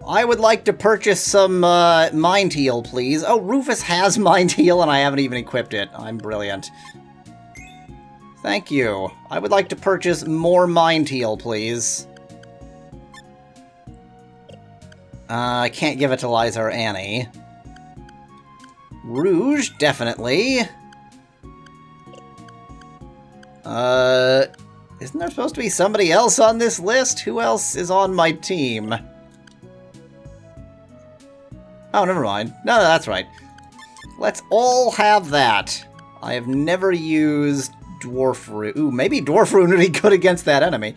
I would like to purchase some Mind Heal, please. Oh, Rufus has Mind Heal and I haven't even equipped it. I'm brilliant. Thank you. I would like to purchase more Mind Heal, please. I can't give it to Liza or Annie. Rouge, definitely. Isn't there supposed to be somebody else on this list? Who else is on my team? Oh, never mind. No, that's right. Let's all have that. I have never used Dwarf Rune. Ooh, maybe Dwarf Rune would be good against that enemy.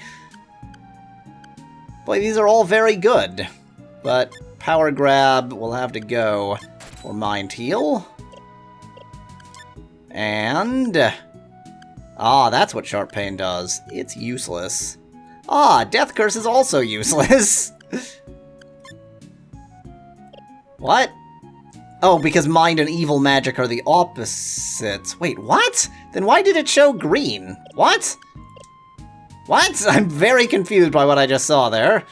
Boy, these are all very good. But Power Grab will have to go for Mind Heal. And... ah, that's what Sharp Pain does. It's useless. Ah, Death Curse is also useless. What? Oh, because Mind and Evil Magic are the opposites. Wait, what? Then why did it show green? What? What? I'm very confused by what I just saw there.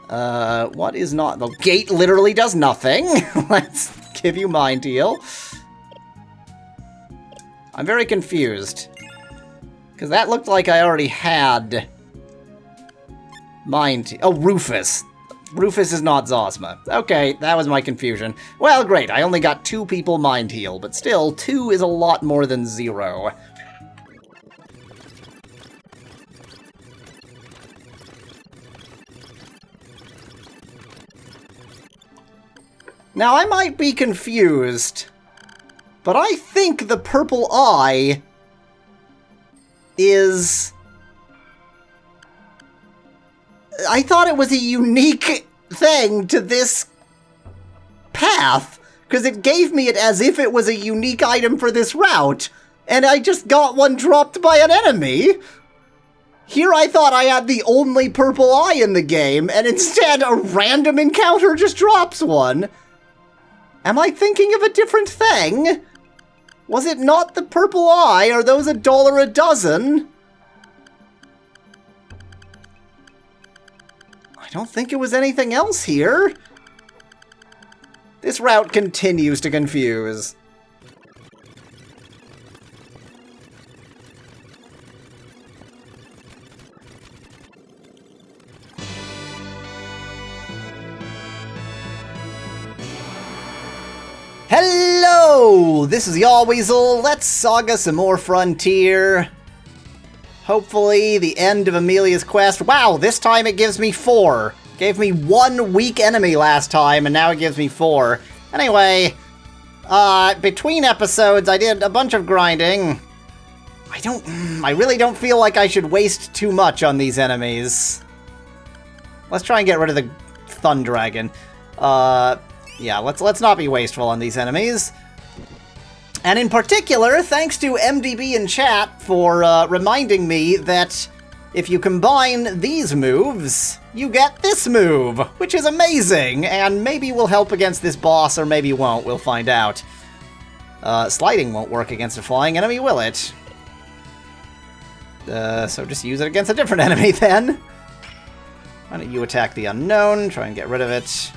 What is not... the gate literally does nothing. Let's give you Mind Heal. I'm very confused. Because that looked like I already had... Mind Heal. Oh, Rufus. Rufus is not Zosma. Okay, that was my confusion. Well, great. I only got 2 people Mind Heal, but still, 2 is a lot more than 0. Now, I might be confused, but I think the purple eye is... I thought it was a unique thing to this path, because it gave me it as if it was a unique item for this route, and I just got one dropped by an enemy. Here I thought I had the only purple eye in the game, and instead a random encounter just drops one. Am I thinking of a different thing? Was it not the purple eye? Are those $1 a dozen? I don't think it was anything else here. This route continues to confuse. Hello! This is Yahweasel. Let's SaGa some more Frontier. Hopefully, the end of Emelia's quest. Wow, this time it gives me 4. Gave me 1 weak enemy last time, and now it gives me 4. Anyway, between episodes, I did a bunch of grinding. I really don't feel like I should waste too much on these enemies. Let's try and get rid of the Thundragon. Yeah, let's not be wasteful on these enemies. And in particular, thanks to MDB in chat for reminding me that if you combine these moves, you get this move, which is amazing, and maybe will help against this boss, or maybe won't, we'll find out. Sliding won't work against a flying enemy, will it? So just use it against a different enemy, then. Why don't you attack the unknown, try and get rid of it.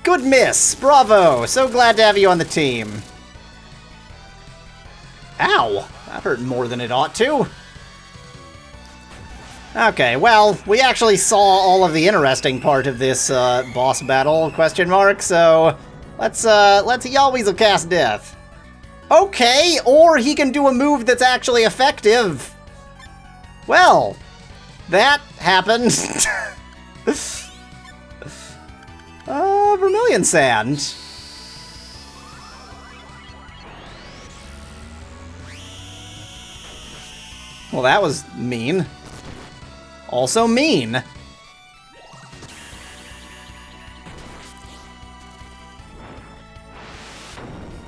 Good miss! Bravo! So glad to have you on the team. Ow! That hurt more than it ought to. Okay, well, we actually saw all of the interesting part of this boss battle, question mark, so let's Yahweasel cast Death. Okay, or he can do a move that's actually effective. Well, that happened. Vermilion Sand. Well, that was mean. Also mean.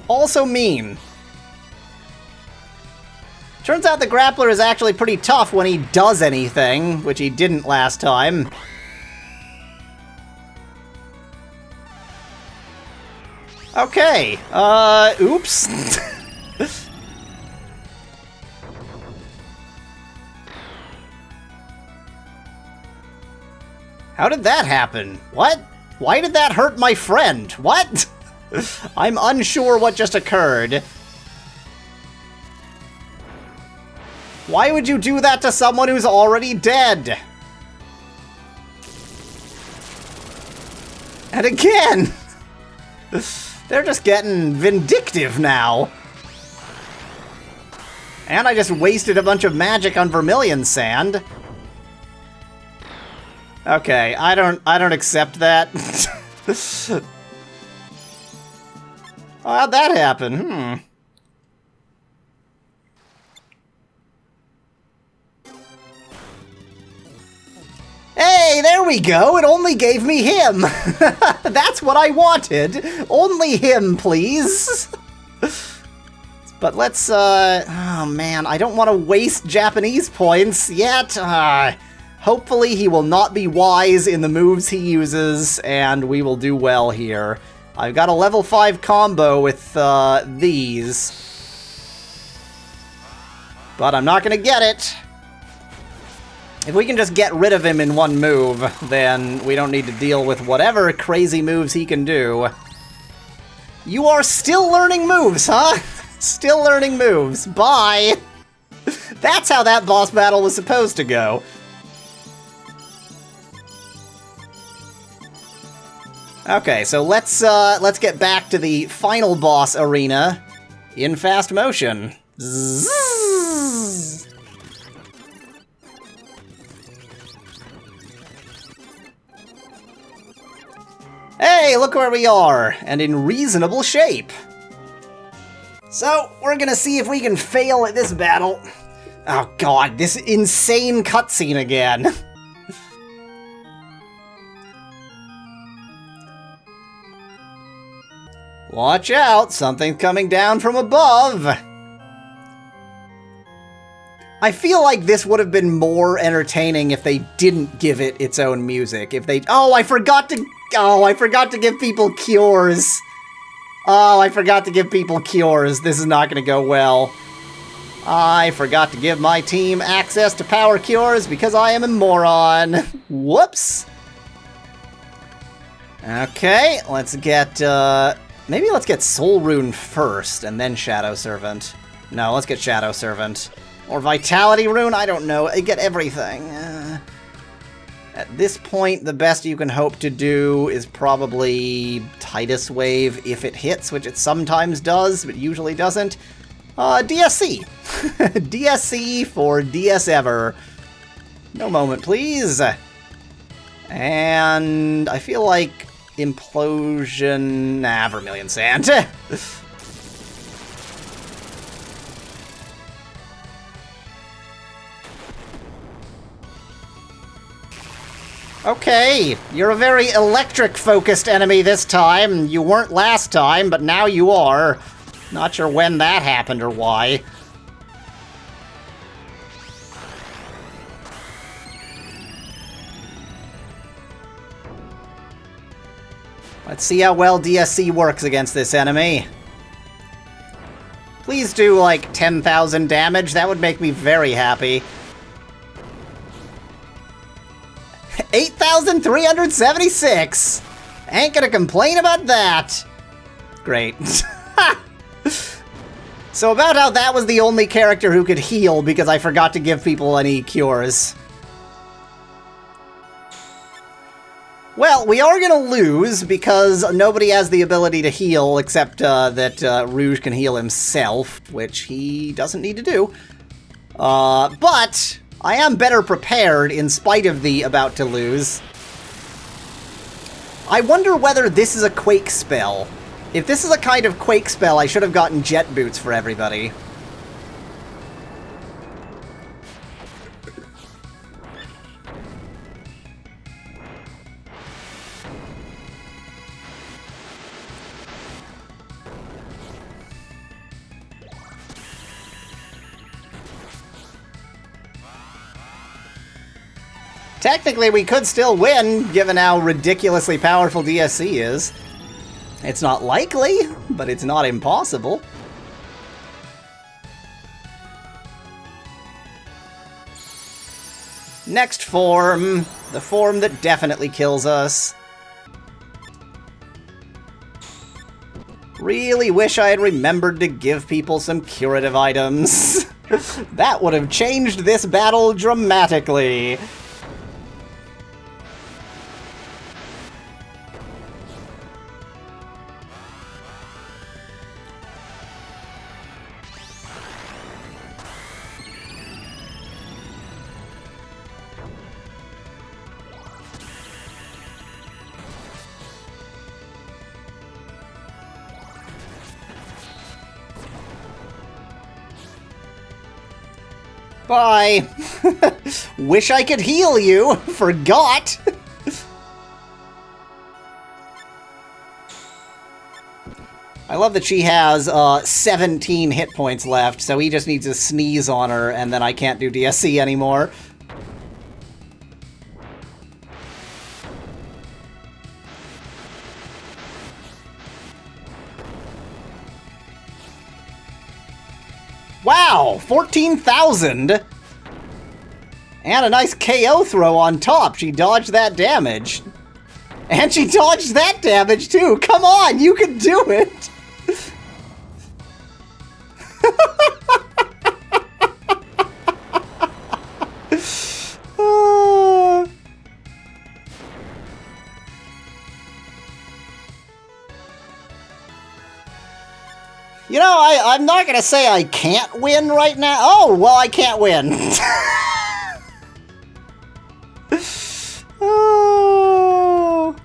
Also mean. Turns out the grappler is actually pretty tough when he does anything, which he didn't last time. Okay, oops. How did that happen? What? Why did that hurt my friend? What? I'm unsure what just occurred. Why would you do that to someone who's already dead? And again! They're just getting vindictive now. And I just wasted a bunch of magic on vermilion sand. Okay, I don't accept that. Oh, how'd that happen? Hey, there we go! It only gave me him! That's what I wanted! Only him, please! But let's, oh man, I don't want to waste Japanese points yet. Hopefully he will not be wise in the moves he uses, and we will do well here. I've got a level 5 combo with, these. But I'm not gonna get it. If we can just get rid of him in one move, then we don't need to deal with whatever crazy moves he can do. You are still learning moves, huh? Still learning moves. Bye! That's how that boss battle was supposed to go. Okay, so let's get back to the final boss arena in fast motion. Zzz. Hey, look where we are, and in reasonable shape. So, we're gonna see if we can fail at this battle. Oh god, this insane cutscene again. Watch out, something's coming down from above. I feel like this would have been more entertaining if they didn't give it its own music. If they... Oh, I forgot to give people cures. Oh, I forgot to give people cures. This is not going to go well. I forgot to give my team access to power cures because I am a moron. Whoops. Okay, let's get, maybe let's get Soul Rune first, and then Shadow Servant. No, let's get Shadow Servant. Or Vitality Rune, I don't know. Get everything. At this point, the best you can hope to do is probably Tidus Wave if it hits, which it sometimes does, but usually doesn't. DSC. DSC for DS Ever. No moment, please. And I feel like Implosion... Nah, Vermilion Sand. Okay, you're a very electric-focused enemy this time. You weren't last time, but now you are. Not sure when that happened or why. Let's see how well DSC works against this enemy. Please do, like, 10,000 damage. That would make me very happy. 8,376! Ain't gonna complain about that. Great. So about how that was the only character who could heal because I forgot to give people any cures. Well, we are gonna lose because nobody has the ability to heal except that Rouge can heal himself, which he doesn't need to do. But I am better prepared in spite of the about to lose. I wonder whether this is a Quake spell. If this is a kind of Quake spell, I should have gotten Jet Boots for everybody. Technically, we could still win, given how ridiculously powerful DSC is. It's not likely, but it's not impossible. Next form. The form that definitely kills us. Really wish I had remembered to give people some curative items. That would have changed this battle dramatically. Bye. Wish I could heal you. Forgot. I love that she has 17 hit points left, so he just needs to sneeze on her, and then I can't do DSC anymore. Wow, 14,000! And a nice KO throw on top. She dodged that damage. And she dodged that damage too. Come on, you can do it! You know, I'm not gonna say I can't win right now. Oh, well, I can't win. Oh.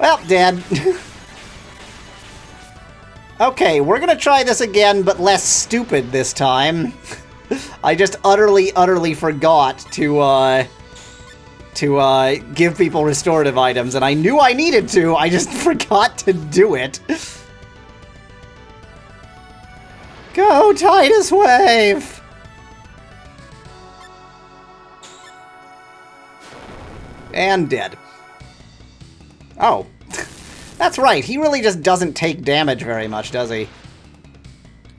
Well, dead. Okay, we're gonna try this again, but less stupid this time. I just utterly forgot to give people restorative items, and I knew I needed to, I just forgot to do it. Go, Titus Wave! And dead. Oh. That's right, he really just doesn't take damage very much, does he?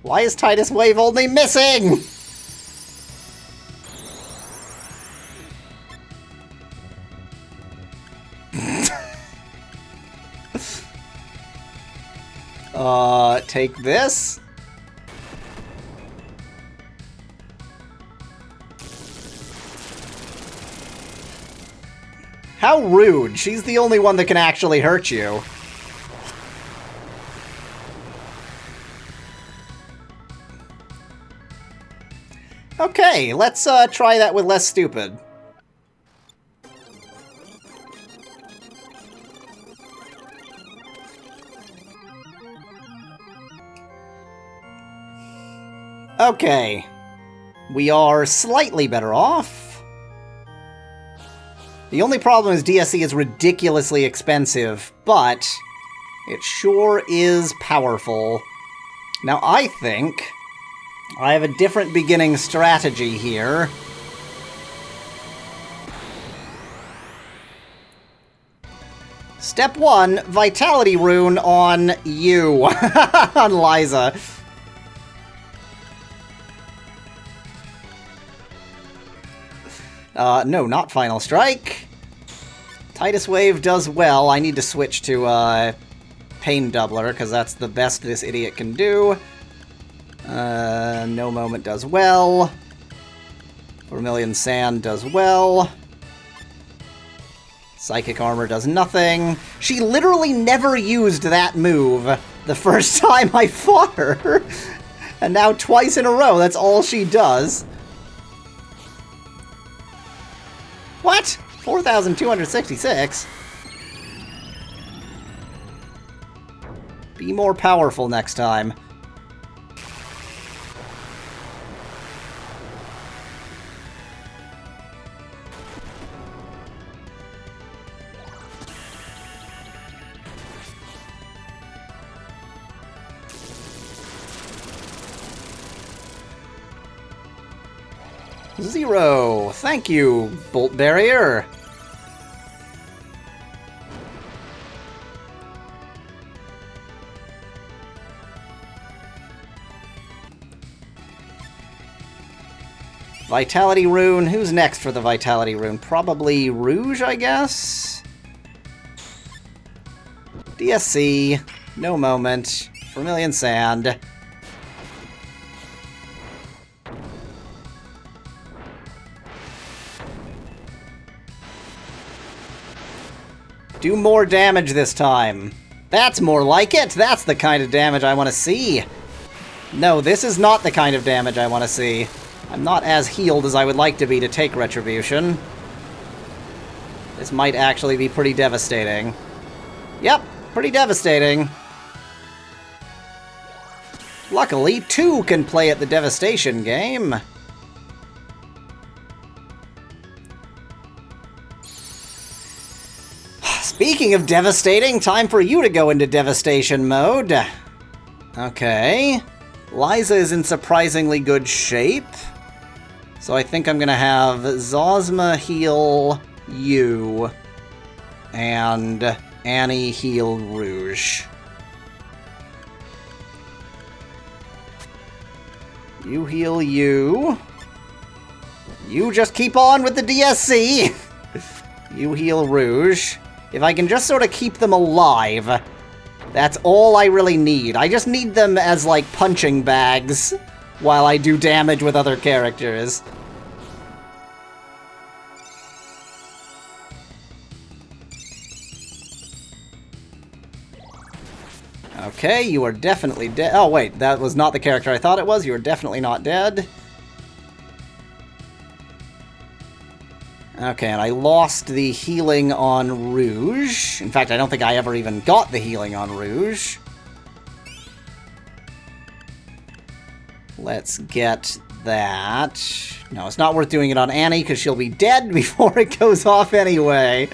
Why is Titus Wave only missing? Take this? How rude, she's the only one that can actually hurt you. Okay, let's try that with less stupid. Okay. We are slightly better off. The only problem is DSC is ridiculously expensive, but it sure is powerful. Now I think I have a different beginning strategy here. Step 1, Vitality Rune on you. On Liza. No, not Final Strike. Titus Wave does well. I need to switch to Pain Doubler, because that's the best this idiot can do. No Moment does well. Vermilion Sand does well. Psychic Armor does nothing. She literally never used that move the first time I fought her. And now twice in a row, that's all she does. What? 4,266? Be more powerful next time. Zero. Thank you, Bolt Barrier. Vitality Rune. Who's next for the Vitality Rune? Probably Rouge, I guess? DSC. No moment. Vermilion Sand. Do more damage this time. That's more like it. That's the kind of damage I want to see. No, this is not the kind of damage I want to see. I'm not as healed as I would like to be to take Retribution. This might actually be pretty devastating. Yep, pretty devastating. Luckily, 2 can play at the Devastation game. Speaking of devastating, time for you to go into devastation mode. Okay. Liza is in surprisingly good shape. So I think I'm gonna have Zosma heal you. And Annie heal Rouge. You heal you. You just keep on with the DSC. You heal Rouge. If I can just sort of keep them alive, that's all I really need. I just need them as, like, punching bags while I do damage with other characters. Okay, you are definitely dead. Oh, wait, that was not the character I thought it was. You are definitely not dead. Okay, and I lost the healing on Rouge. In fact, I don't think I ever even got the healing on Rouge. Let's get that. No, it's not worth doing it on Annie, because she'll be dead before it goes off anyway.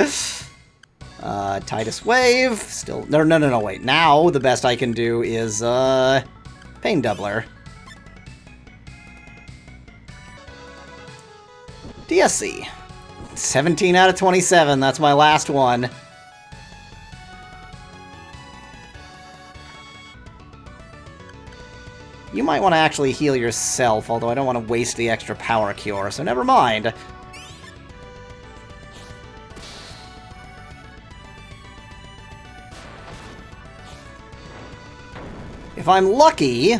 Titus Wave. Still... No, wait. Now, the best I can do is, Pain Doubler. DSC. 17 out of 27, that's my last one. You might want to actually heal yourself, although I don't want to waste the extra power cure, so never mind. If I'm lucky,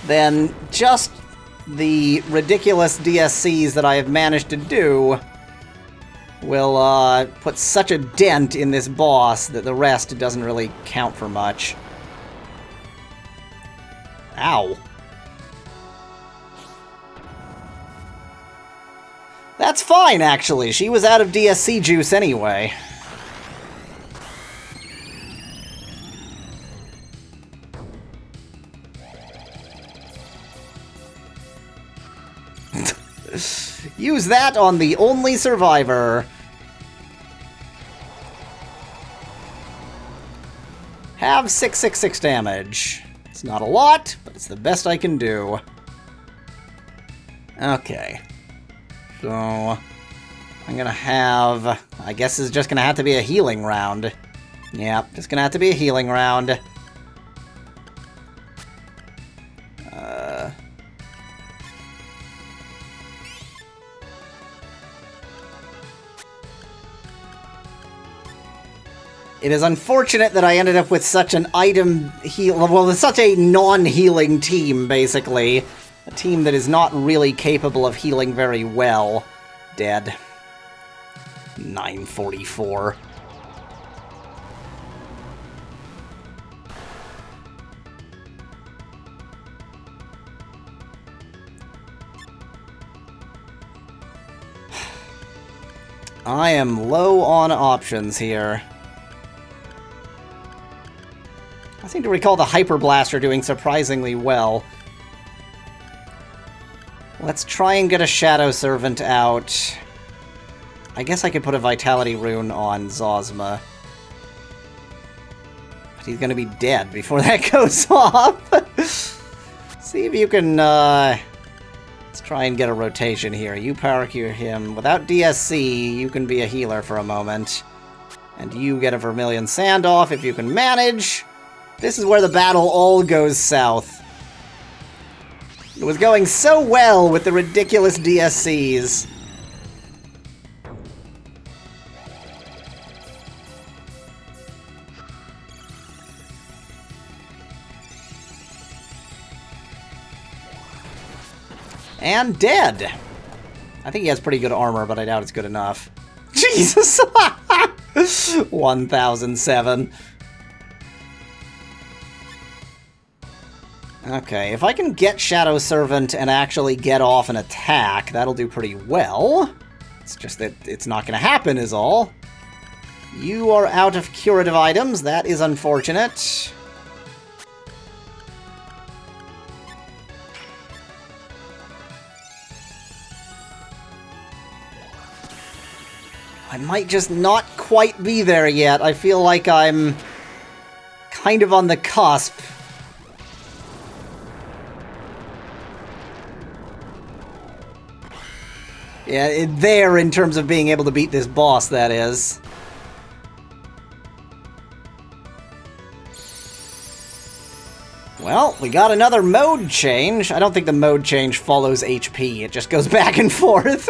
then just the ridiculous DSCs that I have managed to do will put such a dent in this boss that the rest doesn't really count for much. Ow. That's fine, actually. She was out of DSC juice anyway. Use that on the only survivor. Have 666 damage. It's not a lot, but it's the best I can do. Okay. So, I'm gonna have... I guess it's just gonna have to be a healing round. Yep, just gonna have to be a healing round. It is unfortunate that I ended up with such an item heal... Well, with such a non-healing team, basically. A team that is not really capable of healing very well. Dead. 944. I am low on options here. I seem to recall the Hyper Blaster doing surprisingly well. Let's try and get a Shadow Servant out. I guess I could put a Vitality Rune on Zosma. But he's gonna be dead before that goes off. See if you can, let's try and get a rotation here. You power cure him. Without DSC, you can be a healer for a moment. And you get a Vermilion Sand off if you can manage. This is where the battle all goes south. It was going so well with the ridiculous DSCs. And dead. I think he has pretty good armor, but I doubt it's good enough. Jesus! 1007. Okay, if I can get Shadow Servant and actually get off an attack, that'll do pretty well. It's just that it's not going to happen is all. You are out of curative items. That is unfortunate. I might just not quite be there yet. I feel like I'm kind of on the cusp. Yeah, there in terms of being able to beat this boss, that is. Well, we got another mode change. I don't think the mode change follows HP. It just goes back and forth.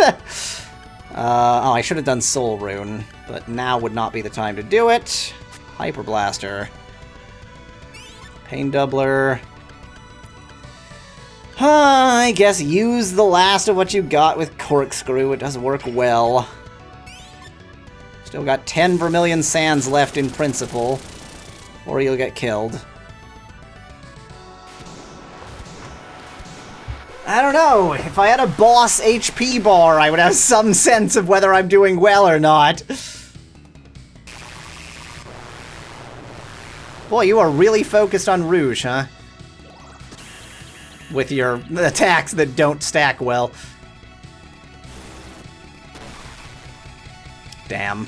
Oh, I should have done Soul Rune, but now would not be the time to do it. Hyper Blaster. Pain Doubler. I guess use the last of what you got with Corkscrew. It does work well. Still got 10 Vermilion Sands left in principle, or you'll get killed. I don't know. If I had a boss HP bar, I would have some sense of whether I'm doing well or not. Boy, you are really focused on Rouge, huh? With your attacks that don't stack well. Damn.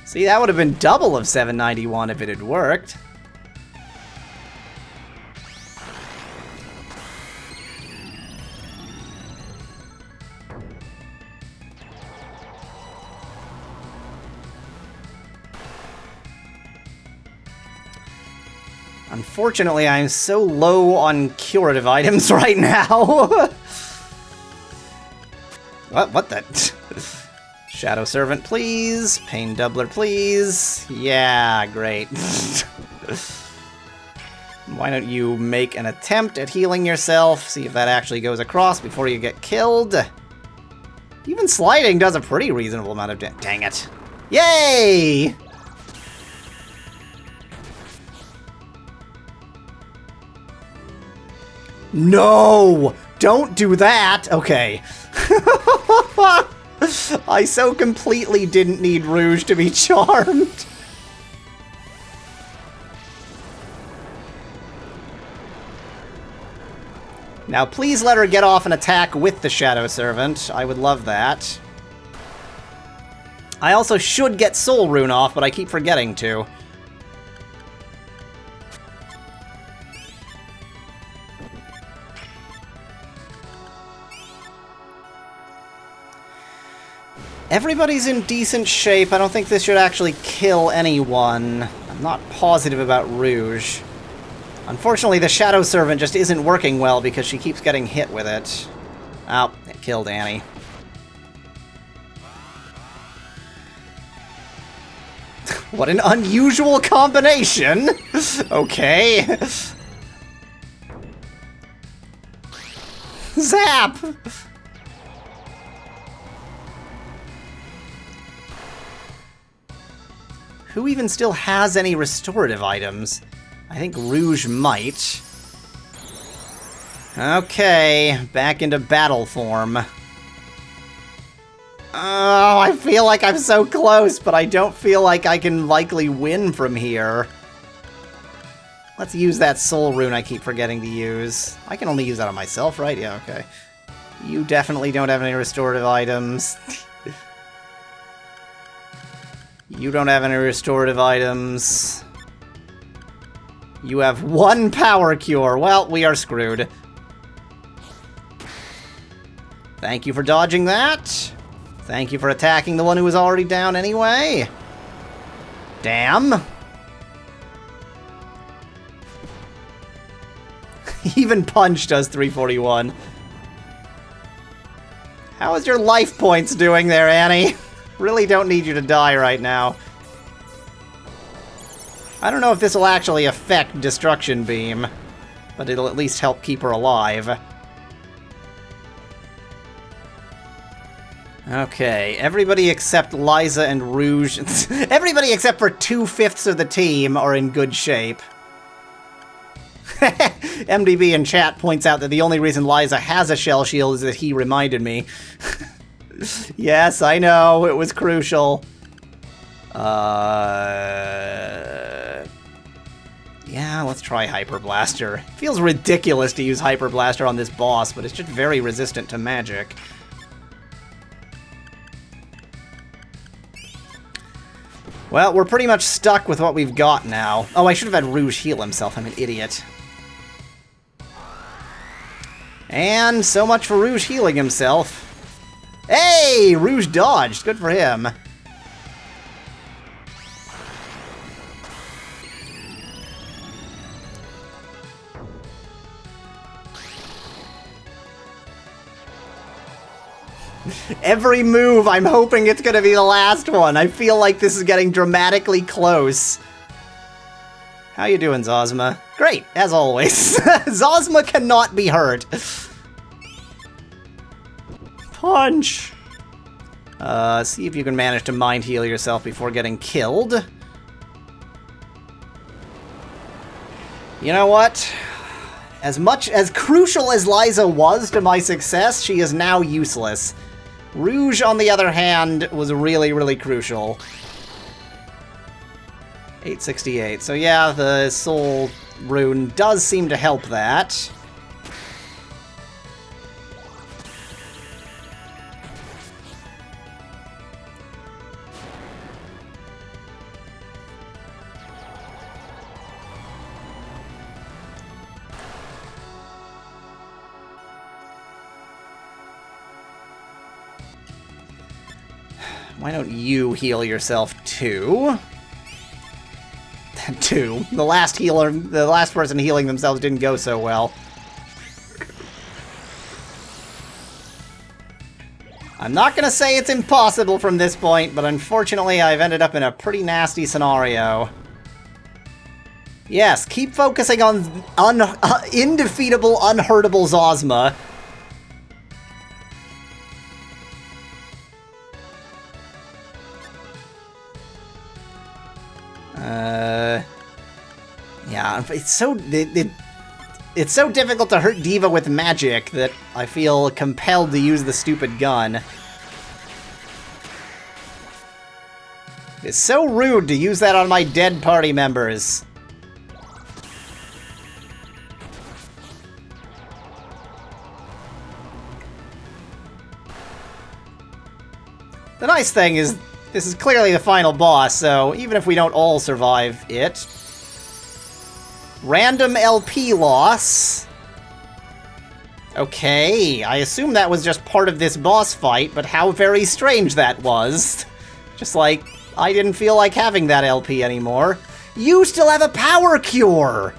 See, that would have been double of 791 if it had worked. Unfortunately, I'm so low on curative items right now. What the? Shadow Servant, please. Pain Doubler, please. Yeah, great. Why don't you make an attempt at healing yourself? See if that actually goes across before you get killed. Even sliding does a pretty reasonable amount of damage. Dang it. Yay! No! Don't do that! Okay. I so completely didn't need Rouge to be charmed. Now, please let her get off an attack with the Shadow Servant. I would love that. I also should get Soul Rune off, but I keep forgetting to. Everybody's in decent shape. I don't think this should actually kill anyone. I'm not positive about Rouge. Unfortunately, the Shadow Servant just isn't working well because she keeps getting hit with it. Oh, it killed Annie. What an unusual combination! Okay. Zap! Who even still has any restorative items? I think Rouge might. Okay, back into battle form. Oh, I feel like I'm so close, but I don't feel like I can likely win from here. Let's use that Soul Rune I keep forgetting to use. I can only use that on myself, right? Yeah, okay. You definitely don't have any restorative items. You don't have any restorative items. You have one power cure. Well, we are screwed. Thank you for dodging that. Thank you for attacking the one who was already down anyway. Damn. Even punch does 341. How is your life points doing there, Annie? Really don't need you to die right now. I don't know if this will actually affect Destruction Beam, but it'll at least help keep her alive. Okay, everybody except Liza and Rouge... everybody except for 2/5 of the team are in good shape. MDB in chat points out that the only reason Liza has a shell shield is that he reminded me. Yes, I know, it was crucial. Yeah, let's try Hyper Blaster. Feels ridiculous to use Hyper Blaster on this boss, but it's just very resistant to magic. Well, we're pretty much stuck with what we've got now. Oh, I should have had Rouge heal himself. I'm an idiot. And so much for Rouge healing himself. Hey! Rouge dodged. Good for him. Every move, I'm hoping it's gonna be the last one. I feel like this is getting dramatically close. How you doing, Zosma? Great, as always. Zosma cannot be hurt. Punch! See if you can manage to mind heal yourself before getting killed. You know what? As crucial as Liza was to my success, she is now useless. Rouge, on the other hand, was really, really crucial. 868. So yeah, the soul rune does seem to help that. Why don't you heal yourself too? Two. The last person healing themselves didn't go so well. I'm not gonna say it's impossible from this point, but unfortunately I've ended up in a pretty nasty scenario. Yes, keep focusing on indefeatable, unhurtable Zosma. Yeah, it's so difficult to hurt Diva with magic that I feel compelled to use the stupid gun. It's so rude to use that on my dead party members. The nice thing is, this is clearly the final boss, so even if we don't all survive it... Random LP loss. Okay, I assume that was just part of this boss fight, but how very strange that was. Just like, I didn't feel like having that LP anymore. You still have a power cure!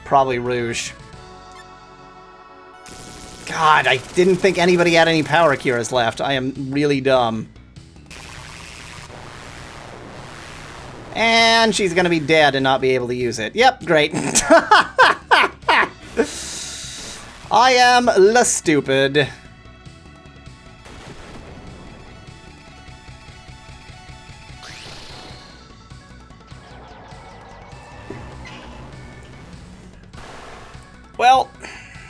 Probably Rouge. God, I didn't think anybody had any power cures left. I am really dumb. And she's gonna be dead and not be able to use it. Yep, great. I am la stupid. Well,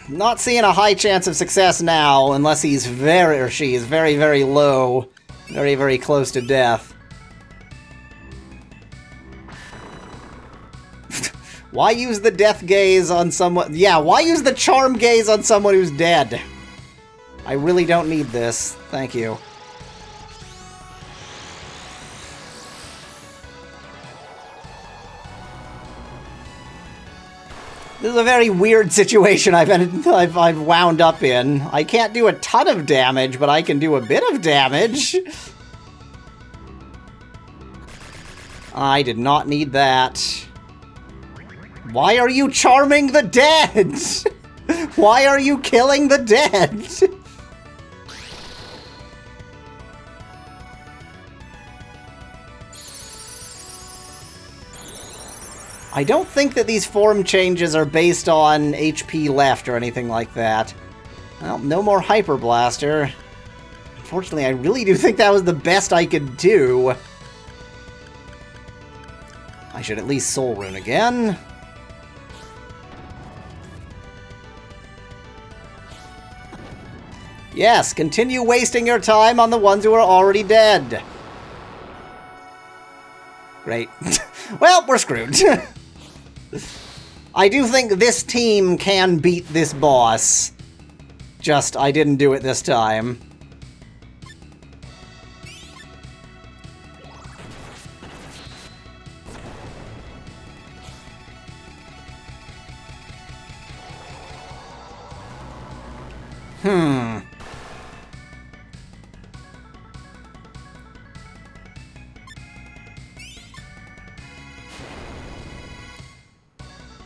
not seeing a high chance of success now, unless he's or she is very, very low. Very, very close to death. Why use the death gaze on someone... Yeah, why use the charm gaze on someone who's dead? I really don't need this. Thank you. This is a very weird situation I've wound up in. I can't do a ton of damage, but I can do a bit of damage. I did not need that. Why are you charming the dead? Why are you killing the dead? I don't think that these form changes are based on HP left or anything like that. Well, no more Hyper Blaster. Unfortunately, I really do think that was the best I could do. I should at least Soul Rune again. Yes, continue wasting your time on the ones who are already dead. Great. Well, we're screwed. I do think this team can beat this boss. Just, I didn't do it this time.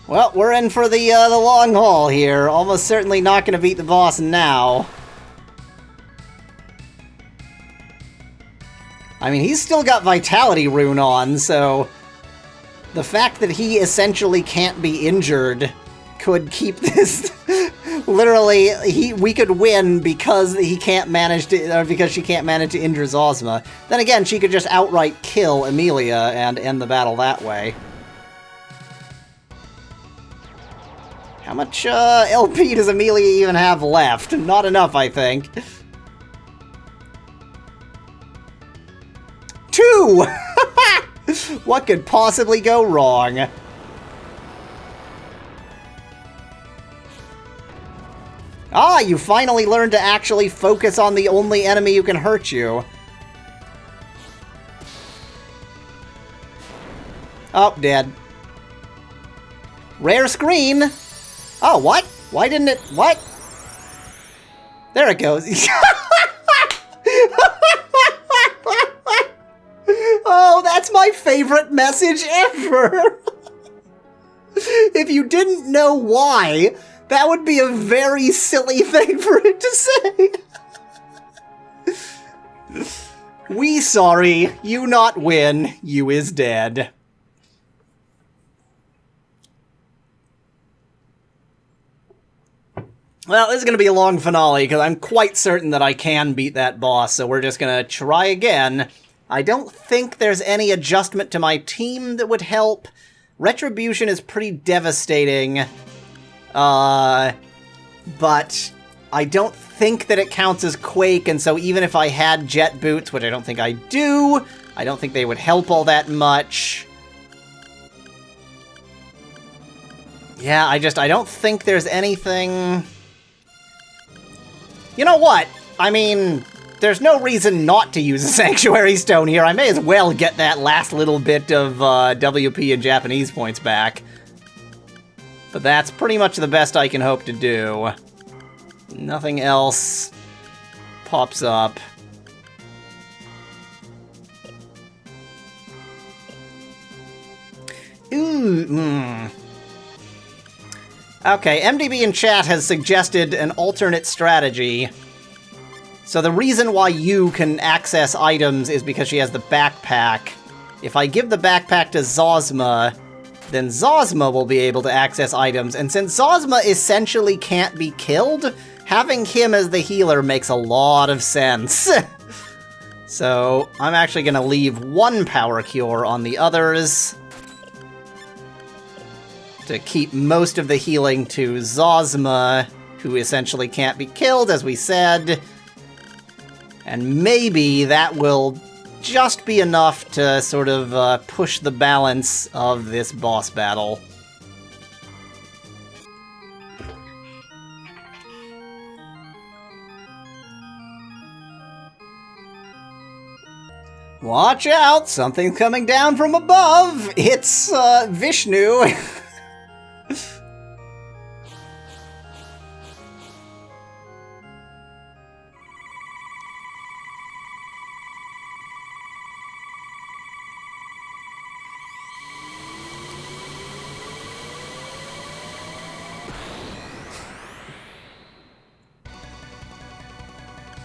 Well, we're in for the long haul here. Almost certainly not going to beat the boss now. I mean, he's still got Vitality Rune on, so the fact that he essentially can't be injured could keep this... Literally, we could win because he can't manage to, or because she can't manage to injure Zosma. Then again, she could just outright kill Emelia and end the battle that way. How much LP does Emelia even have left? Not enough, I think. 2! What could possibly go wrong? Ah, you finally learned to actually focus on the only enemy who can hurt you. Oh, dead. Rare screen! Oh, what? Why didn't it... What? There it goes. Oh, that's my favorite message ever! If you didn't know why, that would be a very silly thing for it to say. We sorry, you not win, you is dead. Well, this is going to be a long finale, because I'm quite certain that I can beat that boss, so we're just going to try again. I don't think there's any adjustment to my team that would help. Retribution is pretty devastating, but I don't think that it counts as Quake, and so even if I had Jet Boots, which I don't think I do, I don't think they would help all that much. Yeah, I don't think there's anything... You know what? I mean, there's no reason not to use a Sanctuary Stone here. I may as well get that last little bit of WP and Japanese points back. But that's pretty much the best I can hope to do. Nothing else pops up. Ooh, Okay, MDB in chat has suggested an alternate strategy. So the reason why you can access items is because she has the backpack. If I give the backpack to Zosma, then Zosma will be able to access items. And since Zosma essentially can't be killed, having him as the healer makes a lot of sense. So I'm actually going to leave one Power Cure on the others to keep most of the healing to Zosma, who essentially can't be killed, as we said. And maybe that will just be enough to sort of push the balance of this boss battle. Watch out! Something's coming down from above! It's, Vishnu!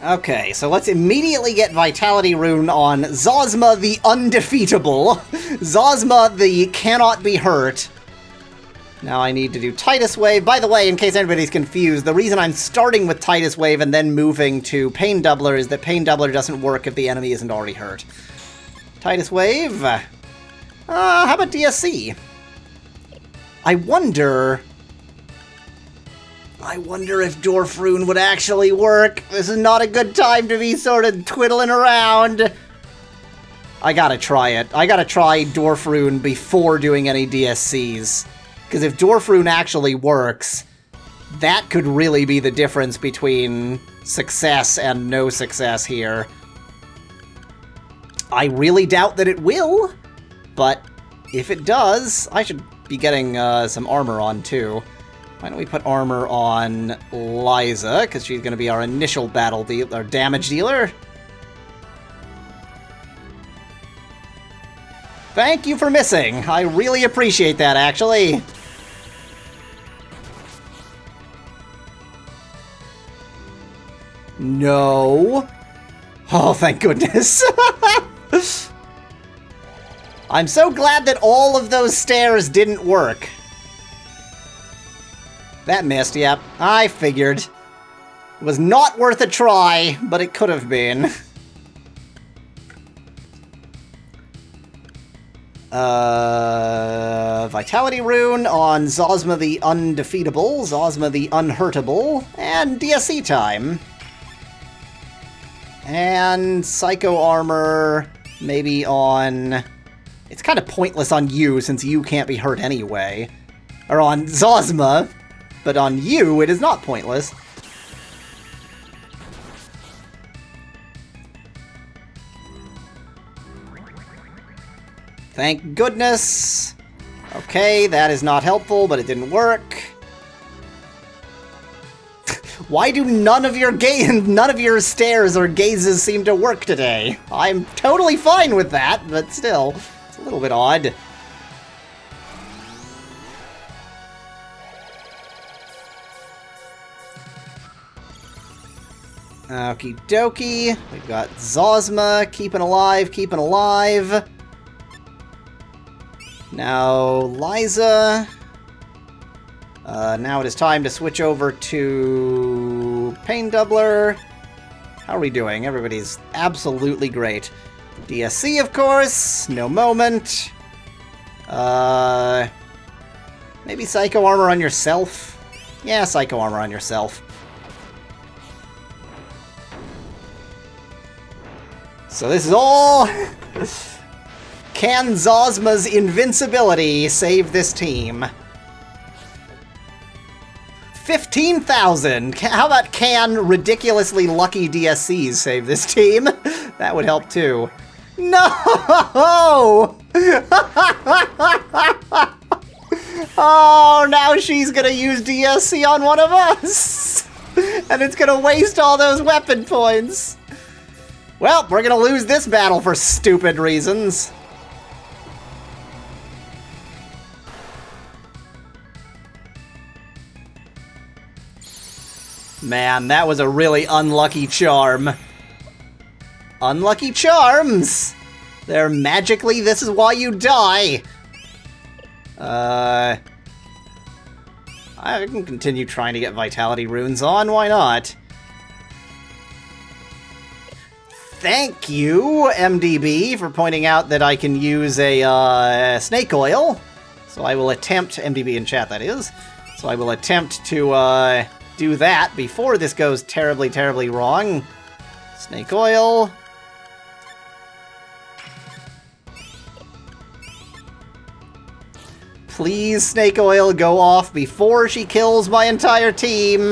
Okay, so let's immediately get Vitality Rune on Zosma the Undefeatable. Zosma the Cannot Be Hurt. Now I need to do Titus Wave. By the way, in case anybody's confused, the reason I'm starting with Titus Wave and then moving to Pain Doubler is that Pain Doubler doesn't work if the enemy isn't already hurt. Titus Wave. How about DSC? I wonder if Dwarf Rune would actually work. This is not a good time to be sort of twiddling around. I gotta try it. I gotta try Dwarf Rune before doing any DSCs. Because if Dwarf Rune actually works, that could really be the difference between success and no success here. I really doubt that it will, but if it does, I should be getting some armor on too. Why don't we put armor on Liza, because she's going to be our initial battle our damage dealer. Thank you for missing. I really appreciate that, actually. No. Oh, thank goodness. I'm so glad that all of those stairs didn't work. That missed, yep. I figured. It was not worth a try, but it could have been. Vitality Rune on Zosma the Undefeatable, Zosma the Unhurtable, and DSC time. And Psycho Armor, maybe on... It's kind of pointless on you, since you can't be hurt anyway. Or on Zosma. But on you, it is not pointless. Thank goodness. Okay, that is not helpful, but it didn't work. Why do none of your stares or gazes seem to work today? I'm totally fine with that, but still, it's a little bit odd. Okie dokie. We've got Zosma keeping alive, keeping alive. Now, Liza. Now it is time to switch over to Pain Doubler. How are we doing? Everybody's absolutely great. DSC, of course. No moment. Maybe Psycho Armor on yourself? Yeah, Psycho Armor on yourself. So this is all... Can Zosma's invincibility save this team? 15,000! How about can ridiculously lucky DSCs save this team? That would help too. No! Oh, now she's gonna use DSC on one of us! And it's gonna waste all those weapon points! Well, we're gonna lose this battle for stupid reasons. Man, that was a really unlucky charm. Unlucky charms! They're magically, this is why you die. I can continue trying to get Vitality Runes on, why not? Thank you, MDB, for pointing out that I can use a snake oil. So I will attempt, MDB in chat that is, so I will attempt to do that before this goes terribly, terribly wrong. Snake oil. Please, snake oil, go off before she kills my entire team.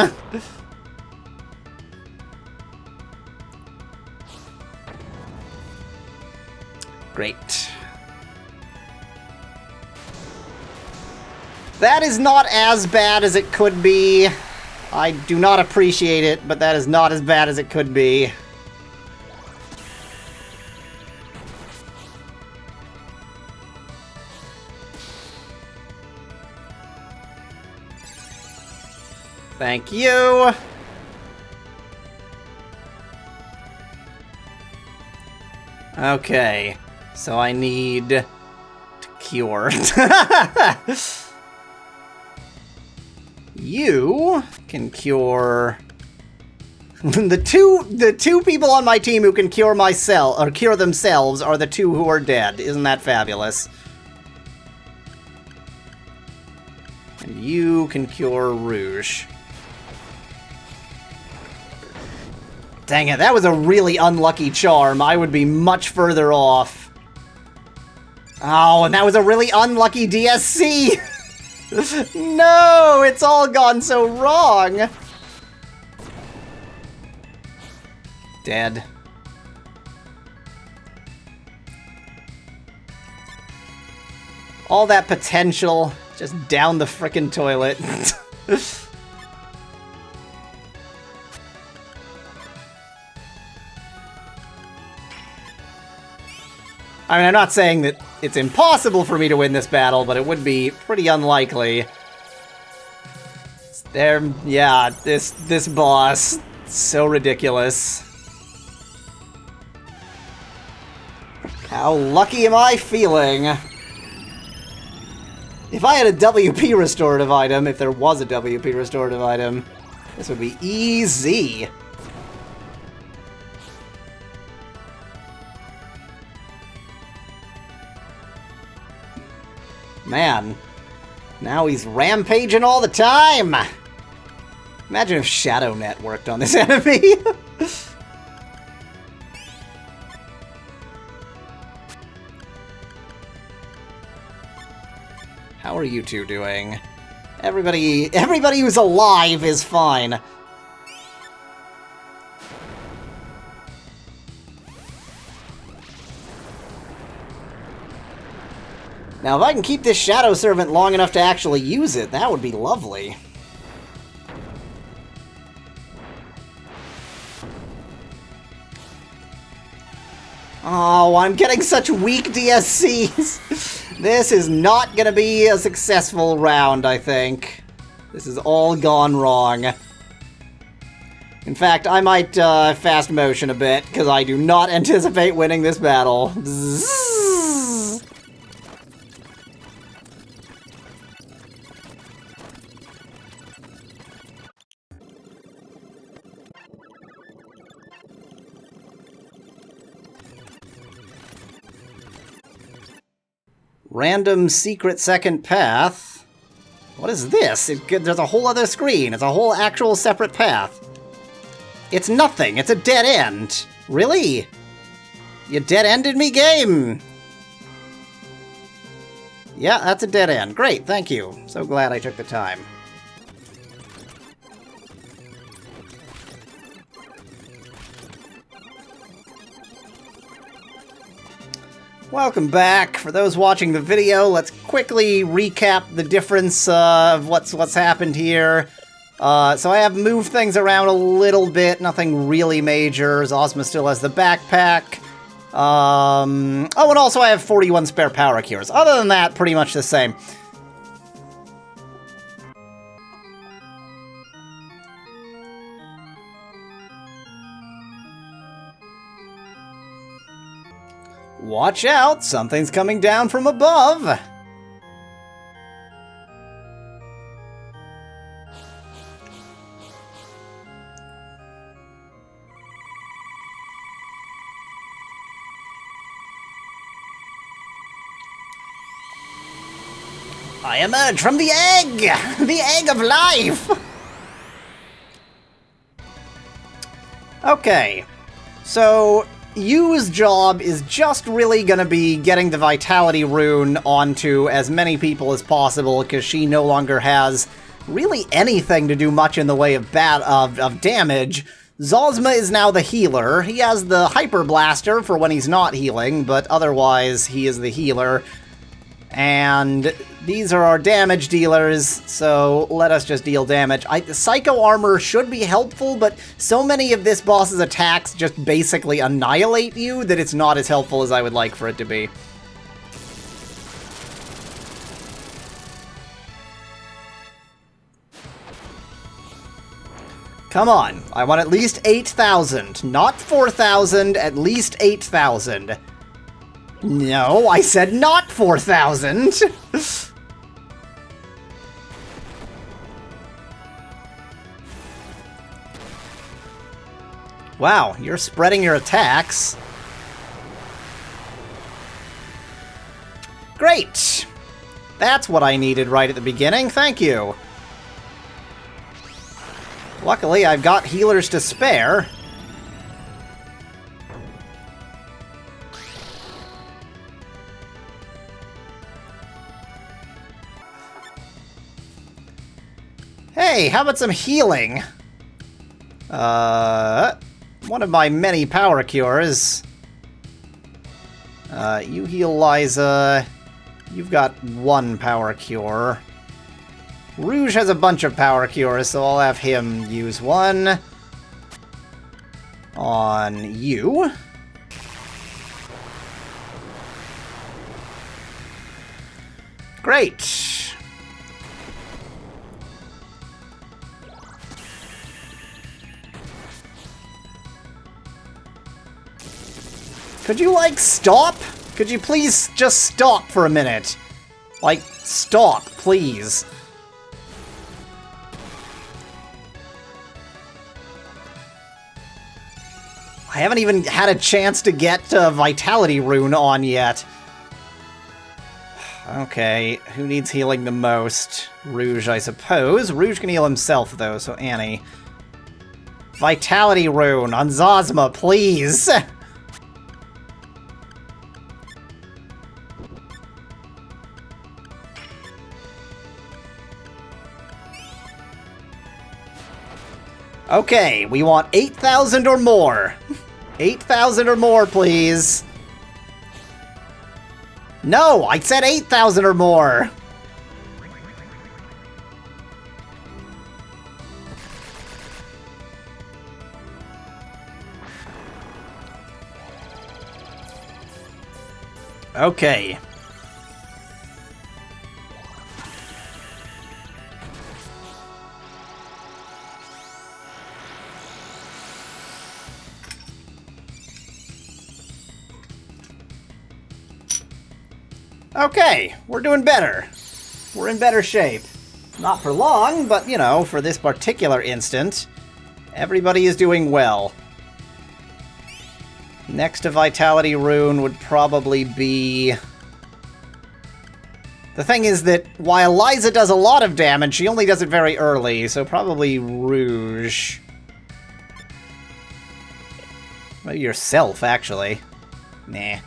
Great. That is not as bad as it could be. I do not appreciate it, but that is not as bad as it could be. Thank you. Okay, so I need to cure. You can cure... the two people on my team who can cure cure themselves are the two who are dead. Isn't that fabulous? And you can cure Rouge. Dang it, that was a really unlucky charm. I would be much further off. Oh, and that was a really unlucky DSC! No, it's all gone so wrong! Dead. All that potential, just down the frickin' toilet. I mean, I'm not saying that it's impossible for me to win this battle, but it would be pretty unlikely. There, yeah, this boss, so ridiculous. How lucky am I feeling? If I had a WP restorative item, if there was a WP restorative item, this would be easy. Man, now he's rampaging all the time! Imagine if Shadow Net worked on this enemy! How are you two doing? Everybody who's alive is fine. Now, if I can keep this Shadow Servant long enough to actually use it, that would be lovely. Oh, I'm getting such weak DSCs. This is not gonna be a successful round, I think. This has all gone wrong. In fact, I might fast motion a bit, because I do not anticipate winning this battle. Zzz. Random secret second path? What is this? There's a whole other screen. It's a whole actual separate path. It's nothing. It's a dead end. Really? You dead-ended me, game! Yeah, that's a dead end. Great, thank you. So glad I took the time. Welcome back. For those watching the video, let's quickly recap the difference of what's happened here. So I have moved things around a little bit, nothing really major. Zosma still has the backpack. Oh, and also I have 41 spare power cures. Other than that, pretty much the same. Watch out! Something's coming down from above! I emerge from the egg! The egg of life! Okay, so Yu's job is just really gonna be getting the Vitality Rune onto as many people as possible, because she no longer has really anything to do much in the way of damage. Zosma is now the healer. He has the Hyper Blaster for when he's not healing, but otherwise he is the healer. And these are our damage dealers, so let us just deal damage. Psycho Armor should be helpful, but so many of this boss's attacks just basically annihilate you that it's not as helpful as I would like for it to be. Come on, I want at least 8,000. Not 4,000, at least 8,000. No, I said not 4,000! Wow, you're spreading your attacks. Great! That's what I needed right at the beginning, thank you. Luckily, I've got healers to spare. Hey, how about some healing? One of my many power cures. You heal Liza. You've got one power cure. Rouge has a bunch of power cures, so I'll have him use one on you. Great. Could you, like, stop? Could you please just stop for a minute? Like, stop, please. I haven't even had a chance to get Vitality Rune on yet. Okay, who needs healing the most? Rouge, I suppose. Rouge can heal himself, though, so Annie. Vitality Rune on Zosma, please! Okay, we want 8,000 or more. 8,000 or more, please. No, I said 8,000 or more. Okay. Okay, we're doing better. We're in better shape. Not for long, but, you know, for this particular instant, everybody is doing well. Next to Vitality Rune would probably be... The thing is that while Liza does a lot of damage, she only does it very early, so probably Rouge. Maybe yourself, actually. Nah.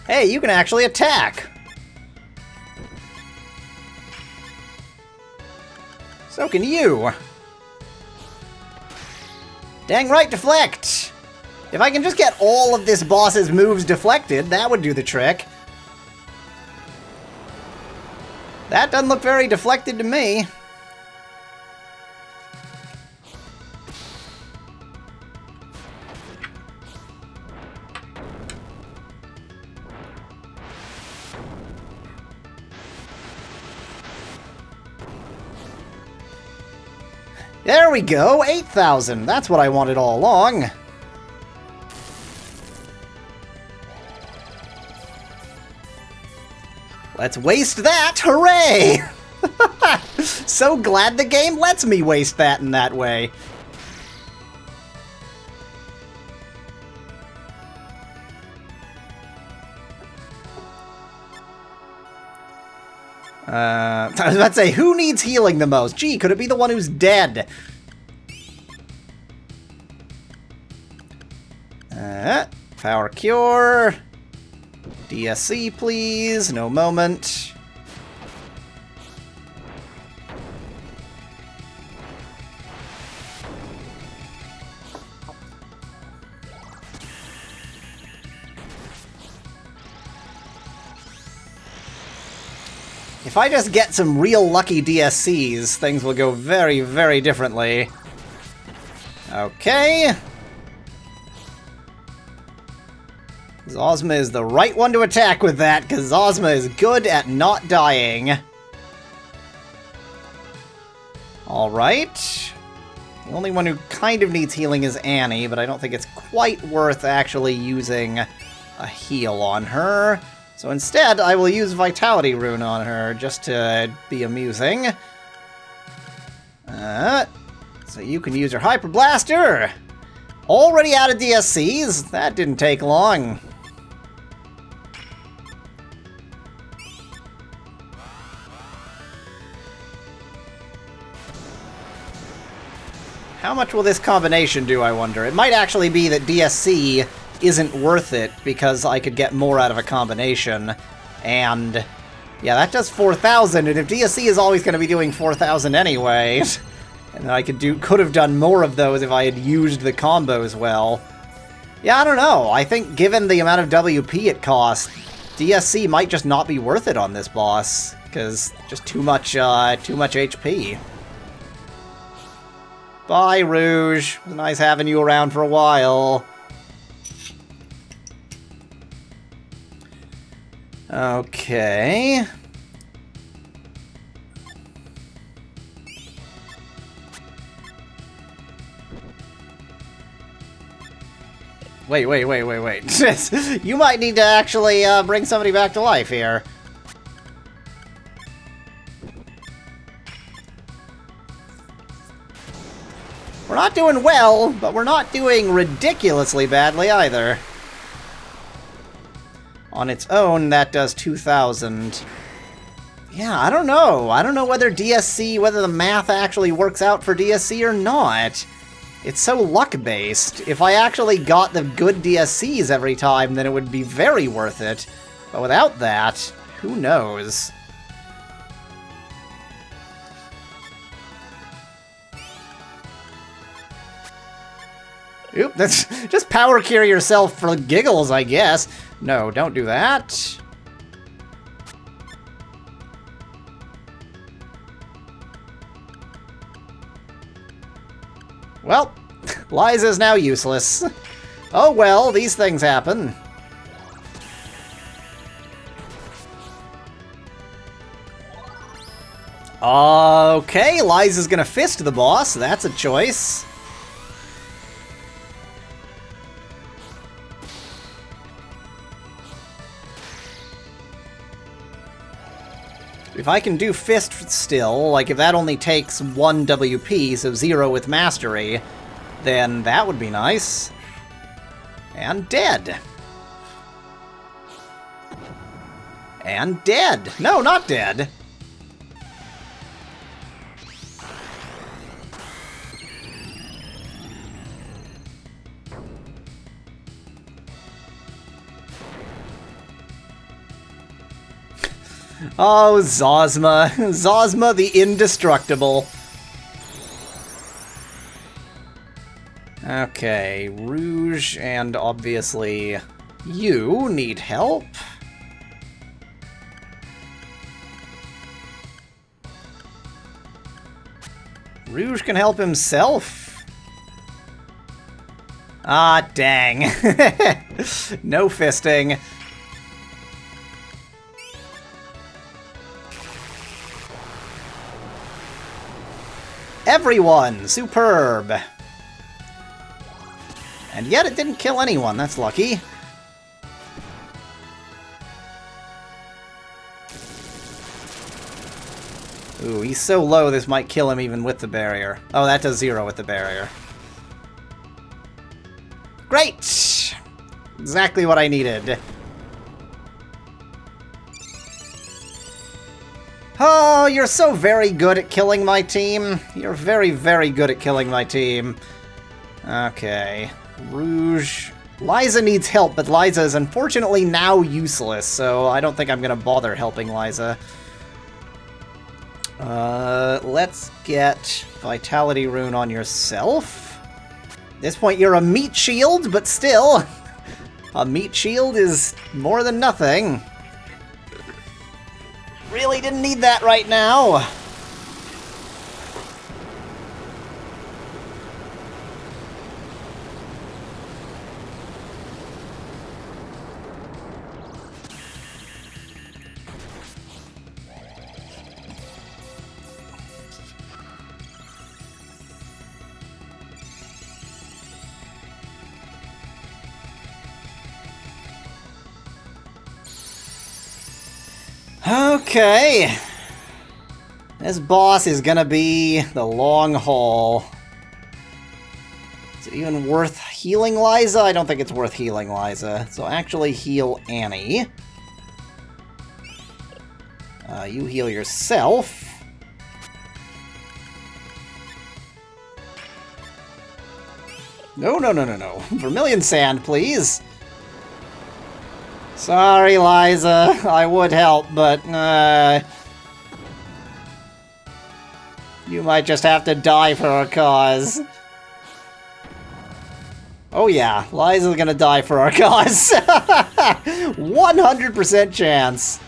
Hey, you can actually attack! So can you! Dang right, deflect! If I can just get all of this boss's moves deflected, that would do the trick. That doesn't look very deflected to me. There we go, 8,000. That's what I wanted all along. Let's waste that! Hooray! So glad the game lets me waste that in that way. I was about to say, who needs healing the most? Gee, could it be the one who's dead? Power Cure. DSC, please. No moment. If I just get some real lucky DSCs, things will go very, very differently. Okay. Zosma is the right one to attack with that, because Zosma is good at not dying. Alright. The only one who kind of needs healing is Annie, but I don't think it's quite worth actually using a heal on her. So instead, I will use Vitality Rune on her, just to be amusing. So you can use your Hyper Blaster! Already out of DSCs? That didn't take long. How much will this combination do, I wonder? It might actually be that DSC isn't worth it because I could get more out of a combination. And yeah, that does 4,000, and if DSC is always going to be doing 4,000 anyway, and I could have done more of those if I had used the combos well. Yeah, I don't know. I think given the amount of WP it costs, DSC might just not be worth it on this boss, because just too much HP. Bye, Rouge. It was nice having you around for a while. Okay. Wait. You might need to actually bring somebody back to life here. We're not doing well, but we're not doing ridiculously badly either. On its own, that does 2,000. Yeah, I don't know. I don't know whether the math actually works out for DSC or not. It's so luck-based. If I actually got the good DSCs every time, then it would be very worth it. But without that, who knows? Oop, that's just power cure yourself for giggles, I guess. No, don't do that. Well, Liza's now useless. Oh well, these things happen. Okay, Liza's gonna fist the boss. That's a choice. If I can do Fist still, like if that only takes 1 WP, so 0 with Mastery, then that would be nice. And dead. And dead. No, not dead. Oh, Zosma. Zosma the Indestructible. Okay, Rouge and obviously you need help. Rouge can help himself. Ah, dang. No fisting. Everyone! Superb! And yet it didn't kill anyone, that's lucky. Ooh, he's so low this might kill him even with the barrier. Oh, that does 0 with the barrier. Great! Exactly what I needed. Oh, you're so very good at killing my team. You're very, very good at killing my team. Okay. Rouge. Liza needs help, but Liza is unfortunately now useless, so I don't think I'm going to bother helping Liza. Let's get Vitality Rune on yourself. At this point, you're a meat shield, but still. A meat shield is more than nothing. Really didn't need that right now. Okay. This boss is gonna be the long haul. Is it even worth healing Liza? I don't think it's worth healing Liza. So actually heal Annie. You heal yourself. No, no, no, no, no. Vermilion Sand, please. Sorry, Liza. I would help, but, you might just have to die for our cause. Oh yeah, Liza's gonna die for our cause. 100% chance.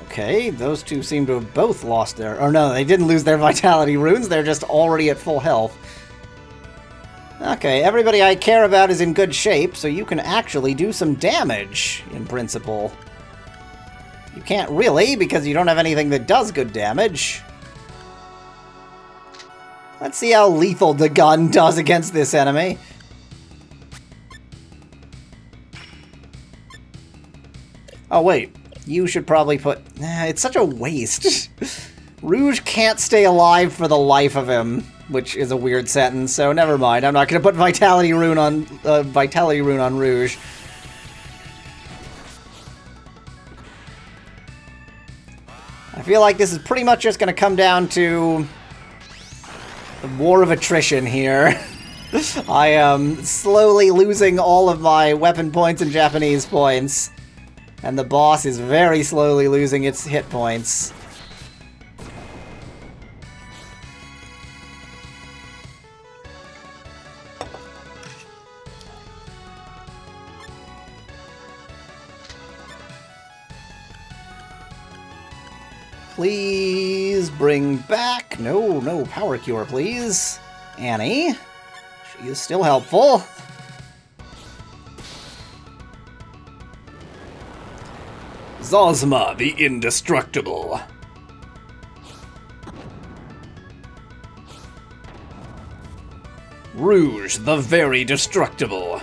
Okay, those two seem to have both lost their... Or no, they didn't lose their vitality runes, they're just already at full health. Okay, everybody I care about is in good shape, so you can actually do some damage, in principle. You can't really, because you don't have anything that does good damage. Let's see how lethal the gun does against this enemy. Oh, wait. You should probably put... it's such a waste. Rouge can't stay alive for the life of him, which is a weird sentence, so never mind. I'm not going to put Vitality Rune on Rouge. I feel like this is pretty much just going to come down to the war of attrition here. I am slowly losing all of my weapon points and Japanese points. And the boss is very slowly losing its hit points. Please bring back... No power cure, please. Annie. She is still helpful. Zosma, the Indestructible. Rouge, the Very Destructible.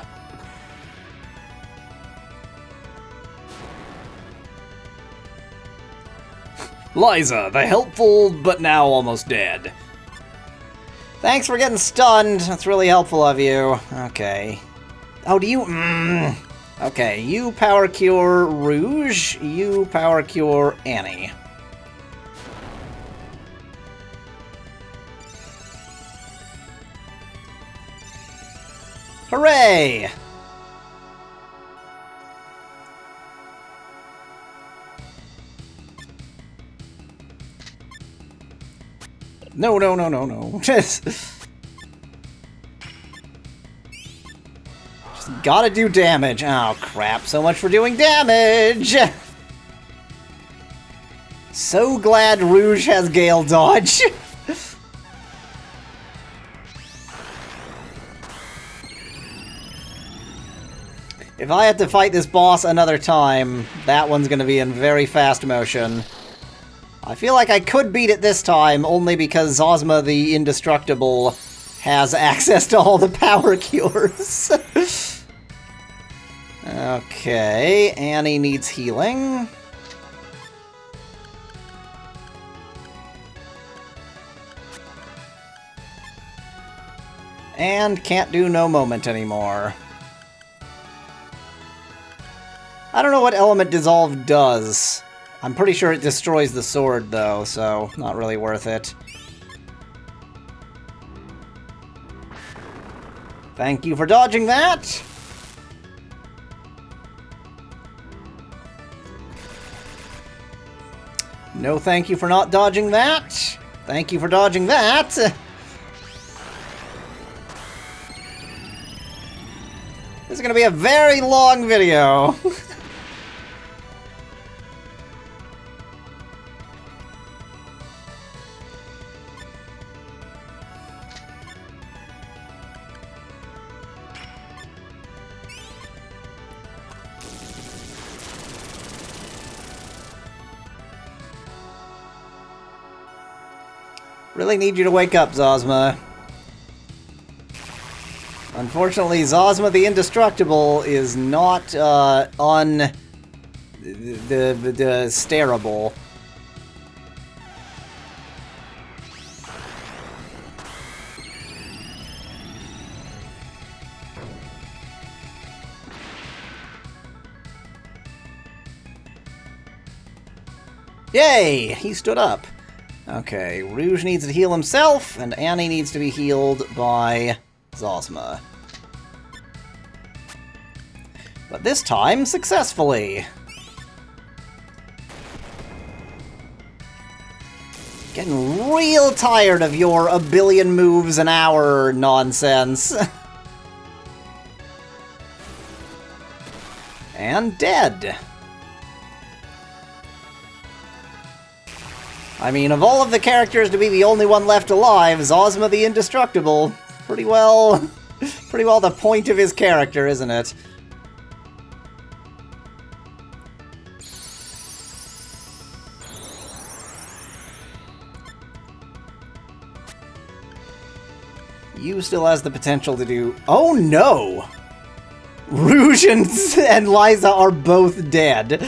Liza, the helpful, but now almost dead. Thanks for getting stunned. That's really helpful of you. Okay. Oh, do you... Okay, you power cure Rouge, you power cure Annie. Hooray! No. Just gotta do damage. Oh, crap. So much for doing damage! So glad Rouge has Gale Dodge. If I had to fight this boss another time, that one's gonna be in very fast motion. I feel like I could beat it this time, only because Zosma the Indestructible has access to all the power cures. Okay, Annie needs healing. And can't do no moment anymore. I don't know what Element Dissolve does. I'm pretty sure it destroys the sword, though, so not really worth it. Thank you for dodging that! No thank you for not dodging that! Thank you for dodging that! This is gonna be a very long video! Really need you to wake up, Zosma. Unfortunately, Zosma the Indestructible is not, starable. Yay! He stood up. Okay, Rouge needs to heal himself, and Annie needs to be healed by Zosma. But this time, successfully. Getting real tired of your a billion moves an hour nonsense. And dead. I mean, of all of the characters to be the only one left alive, Zosma the Indestructible. Pretty well the point of his character, isn't it? You still has the potential to do... Oh no! Rouge and Liza are both dead.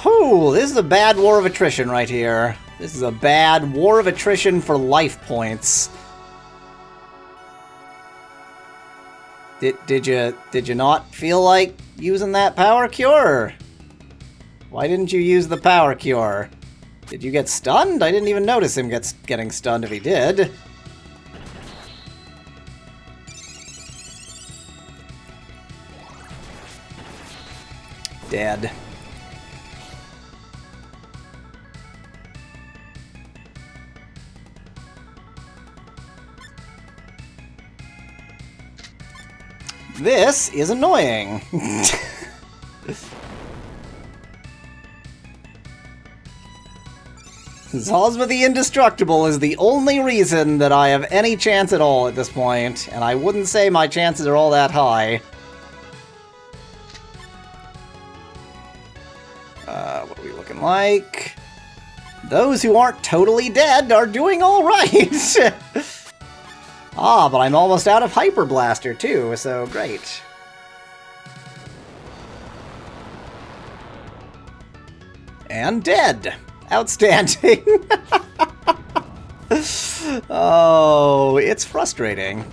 Whew, this is a bad war of attrition right here. This is a bad war of attrition for life points. Did you not feel like using that power cure? Why didn't you use the power cure? Did you get stunned? I didn't even notice him getting stunned if he did. Dead. This is annoying. Zosma the Indestructible is the only reason that I have any chance at all at this point, and I wouldn't say my chances are all that high. What are we looking like? Those who aren't totally dead are doing all right. Ah, but I'm almost out of Hyper Blaster too, so great. And dead. Outstanding. Oh, it's frustrating.